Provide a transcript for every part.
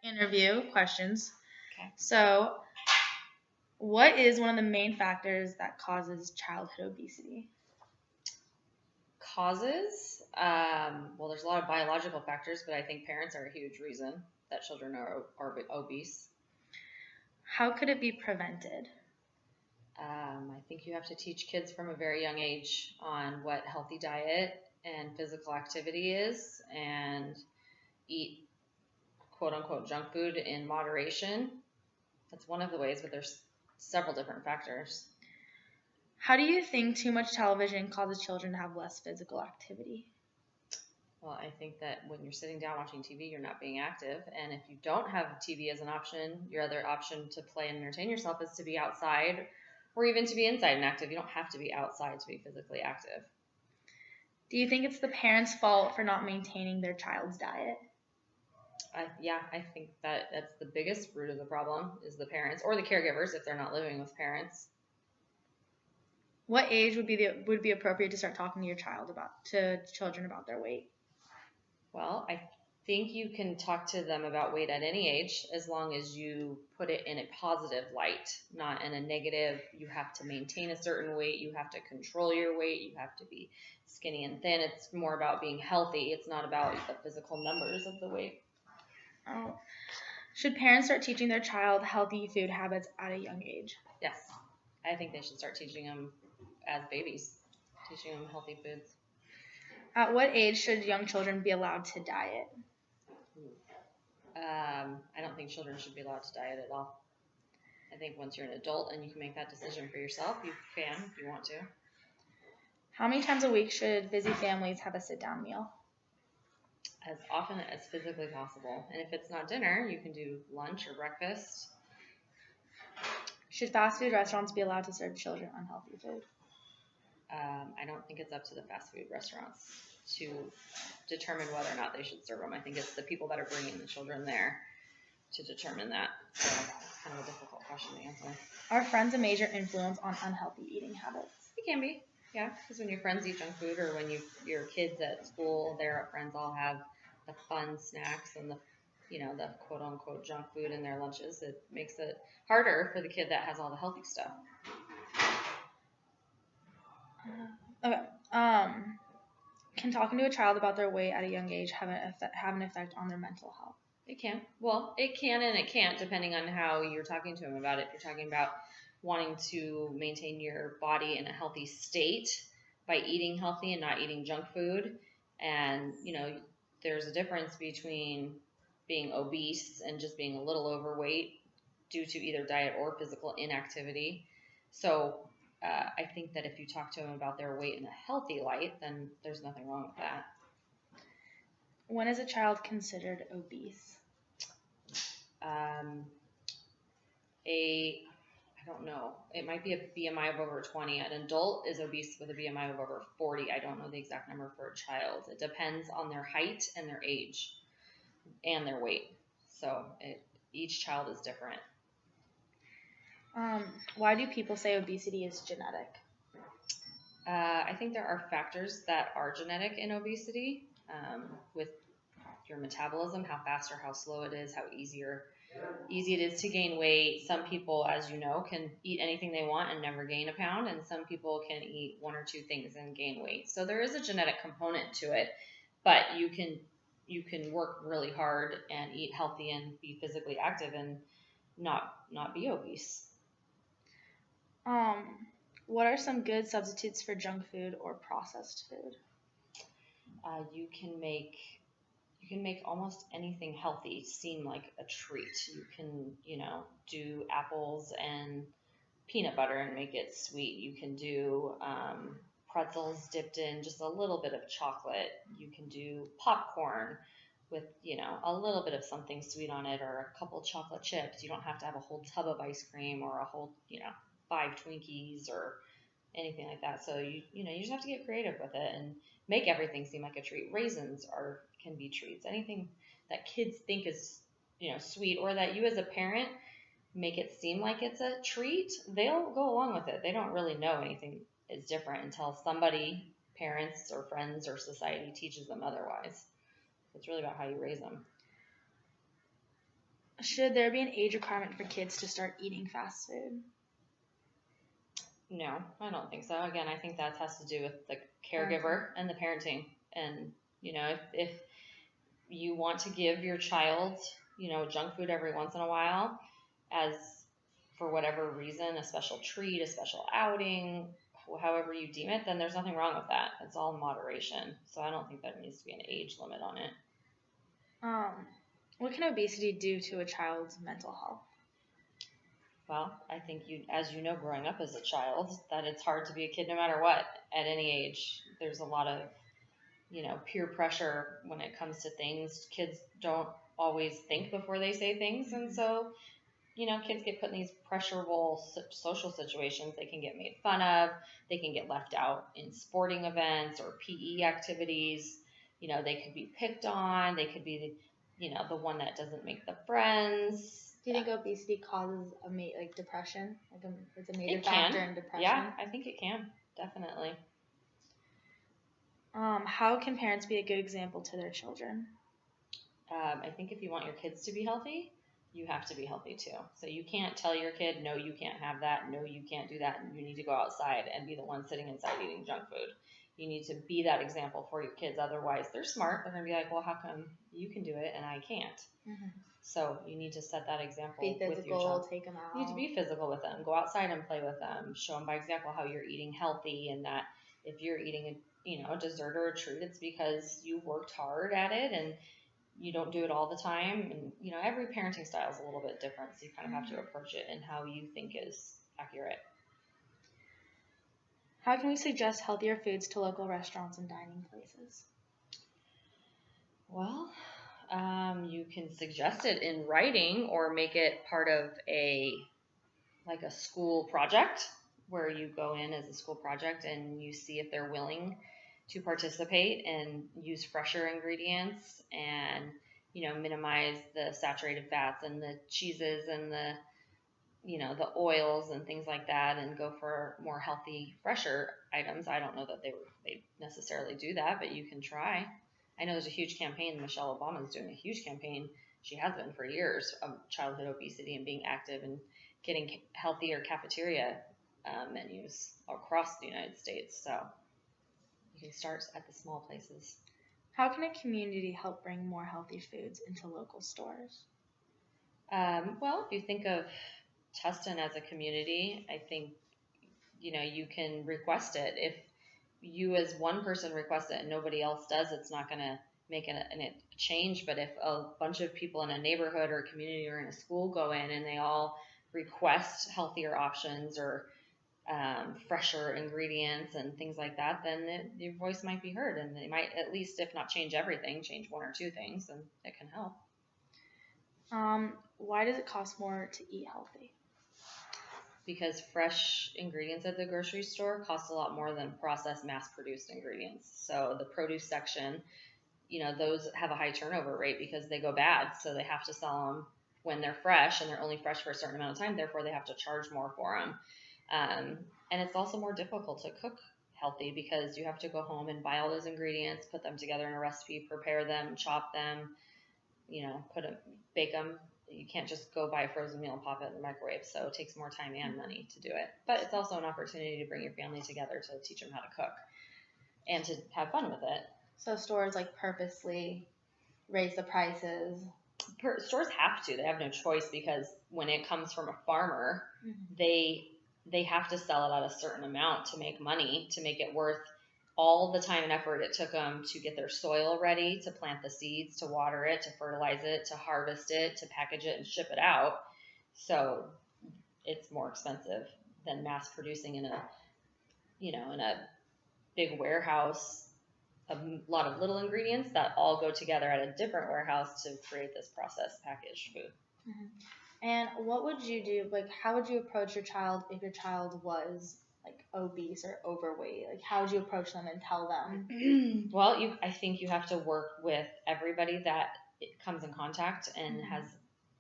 interview questions. Okay. So, what is one of the main factors that causes childhood obesity? Causes? Well, there's a lot of biological factors, but I think parents are a huge reason that children are obese. How could it be prevented? I think you have to teach kids from a very young age on what healthy diet and physical activity is, and eat quote unquote junk food in moderation. That's one of the ways, but there's several different factors. How do you think too much television causes children to have less physical activity? Well, I think that when you're sitting down watching TV, you're not being active. And if you don't have TV as an option, your other option to play and entertain yourself is to be outside or even to be inside and active. You don't have to be outside to be physically active. Do you think it's the parents' fault for not maintaining their child's diet? I think that that's the biggest root of the problem is the parents or the caregivers if they're not living with parents. What age would be appropriate to start talking to children about their weight? Well, I think you can talk to them about weight at any age as long as you put it in a positive light, not in a negative. You have to maintain a certain weight. You have to control your weight. You have to be skinny and thin. It's more about being healthy. It's not about the physical numbers of the weight. Oh. Should parents start teaching their child healthy food habits at a young age? Yes. I think they should start teaching them as babies, teaching them healthy foods. At what age should young children be allowed to diet? I don't think children should be allowed to diet at all. I think once you're an adult and you can make that decision for yourself, you can if you want to. How many times a week should busy families have a sit-down meal? As often as physically possible. And if it's not dinner, you can do lunch or breakfast. Should fast food restaurants be allowed to serve children unhealthy food? I don't think it's up to the fast food restaurants to determine whether or not they should serve them. I think it's the people that are bringing the children there to determine that. So it's kind of a difficult question to answer. Are friends a major influence on unhealthy eating habits? It can be, yeah. Because when your friends eat junk food, or when your kids at school, their friends all have the fun snacks and the quote unquote junk food in their lunches, it makes it harder for the kid that has all the healthy stuff. Okay. Can talking to a child about their weight at a young age have an effect on their mental health? It can. Well, it can and it can't, depending on how you're talking to them about it. If you're talking about wanting to maintain your body in a healthy state by eating healthy and not eating junk food, and there's a difference between being obese and just being a little overweight due to either diet or physical inactivity. So I think that if you talk to them about their weight in a healthy light, then there's nothing wrong with that. When is a child considered obese? I don't know. It might be a BMI of over 20. An adult is obese with a BMI of over 40. I don't know the exact number for a child. It depends on their height and their age and their weight. So each child is different. Why do people say obesity is genetic? I think there are factors that are genetic in obesity, with your metabolism, how fast or how slow it is, how easy it is to gain weight. Some people, as you know, can eat anything they want and never gain a pound, and some people can eat one or two things and gain weight. So there is a genetic component to it, but you can work really hard and eat healthy and be physically active and not be obese. What are some good substitutes for junk food or processed food? You can make almost anything healthy seem like a treat. You can, do apples and peanut butter and make it sweet. You can do pretzels dipped in just a little bit of chocolate. You can do popcorn with, a little bit of something sweet on it, or a couple chocolate chips. You don't have to have a whole tub of ice cream or a whole, 5 Twinkies or anything like that. So you just have to get creative with it and make everything seem like a treat. Raisins can be treats. Anything that kids think is, sweet, or that you as a parent make it seem like it's a treat, they'll go along with it. They don't really know anything is different until somebody, parents or friends or society, teaches them otherwise. It's really about how you raise them. Should there be an age requirement for kids to start eating fast food? No, I don't think so. Again, I think that has to do with the Parenting. caregiver and the parenting. And, if you want to give your child, junk food every once in a while as for whatever reason, a special treat, a special outing, however you deem it, then there's nothing wrong with that. It's all in moderation. So I don't think there needs to be an age limit on it. What can obesity do to a child's mental health? Well, I think as you know, growing up as a child, that it's hard to be a kid no matter what at any age. There's a lot of, peer pressure when it comes to things. Kids don't always think before they say things. And so, kids get put in these pressurable social situations. They can get made fun of. They can get left out in sporting events or PE activities. They could be picked on. They could be the one that doesn't make the friends. Do you think obesity causes depression? It's a major factor in depression? Yeah, I think it can, definitely. How can parents be a good example to their children? I think if you want your kids to be healthy, you have to be healthy too. So you can't tell your kid, no, you can't have that, no, you can't do that, and you need to go outside and be the one sitting inside eating junk food. You need to be that example for your kids. Otherwise, they're smart. They're going to be like, well, how come you can do it and I can't? Mm-hmm. So you need to set that example with your child. Be physical, take them out. You need to be physical with them. Go outside and play with them. Show them by example how you're eating healthy, and that if you're eating a dessert or a treat, it's because you worked hard at it and you don't do it all the time. And, every parenting style is a little bit different. So you kind of have to approach it in how you think is accurate. How can we suggest healthier foods to local restaurants and dining places? Well, you can suggest it in writing or make it part of a school project where you go in as a school project and you see if they're willing to participate and use fresher ingredients and, minimize the saturated fats and the cheeses and the oils and things like that, and go for more healthy, fresher items. I don't know that they necessarily do that, but you can try. I know there's a huge campaign. Michelle Obama is doing a huge campaign. She has been for years of childhood obesity and being active and getting healthier cafeteria menus across the United States. So you can start at the small places. How can a community help bring more healthy foods into local stores? Well, if you think of Tustin as a community, I think, you can request it. If you as one person request it and nobody else does, it's not going to make a change. But if a bunch of people in a neighborhood or a community or in a school go in and they all request healthier options or fresher ingredients and things like that, then your voice might be heard, and they might, at least if not change everything, change one or two things, and it can help. Why does it cost more to eat healthy? Because fresh ingredients at the grocery store cost a lot more than processed, mass-produced ingredients. So the produce section, those have a high turnover rate because they go bad. So they have to sell them when they're fresh, and they're only fresh for a certain amount of time. Therefore, they have to charge more for them. And it's also more difficult to cook healthy because you have to go home and buy all those ingredients, put them together in a recipe, prepare them, chop them, bake them. You can't just go buy a frozen meal and pop it in the microwave. So it takes more time and money to do it. But it's also an opportunity to bring your family together to teach them how to cook and to have fun with it. So stores purposely raise the prices? Stores have to. They have no choice, because when it comes from a farmer, mm-hmm. they have to sell it at a certain amount to make money, to make it worth all the time and effort it took them to get their soil ready, to plant the seeds, to water it, to fertilize it, to harvest it, to package it and ship it out. So it's more expensive than mass producing in a big warehouse, a lot of little ingredients that all go together at a different warehouse to create this processed packaged food. Mm-hmm. And what would you do? How would you approach your child if your child was obese or overweight? How would you approach them and tell them? Well, I think you have to work with everybody that comes in contact and mm-hmm.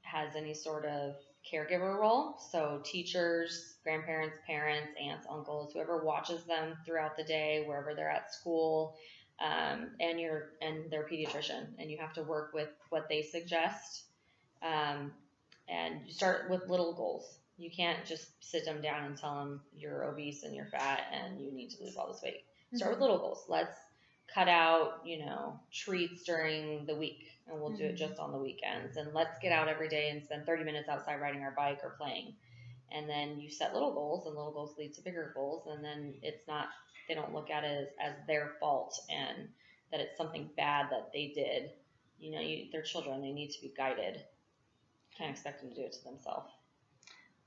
has any sort of caregiver role. So teachers, grandparents, parents, aunts, uncles, whoever watches them throughout the day, wherever they're at school, and their pediatrician. And you have to work with what they suggest. And you start with little goals. You can't just sit them down and tell them you're obese and you're fat and you need to lose all this weight. Start with little goals. Let's cut out, treats during the week, and we'll do it just on the weekends. And let's get out every day and spend 30 minutes outside riding our bike or playing. And then you set little goals, and little goals lead to bigger goals. And then they don't look at it as their fault and that it's something bad that they did. They're children. They need to be guided. Can't expect them to do it to themselves.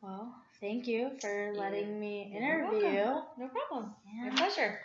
Well, thank you for letting me You're interview. welcome. No problem. My pleasure.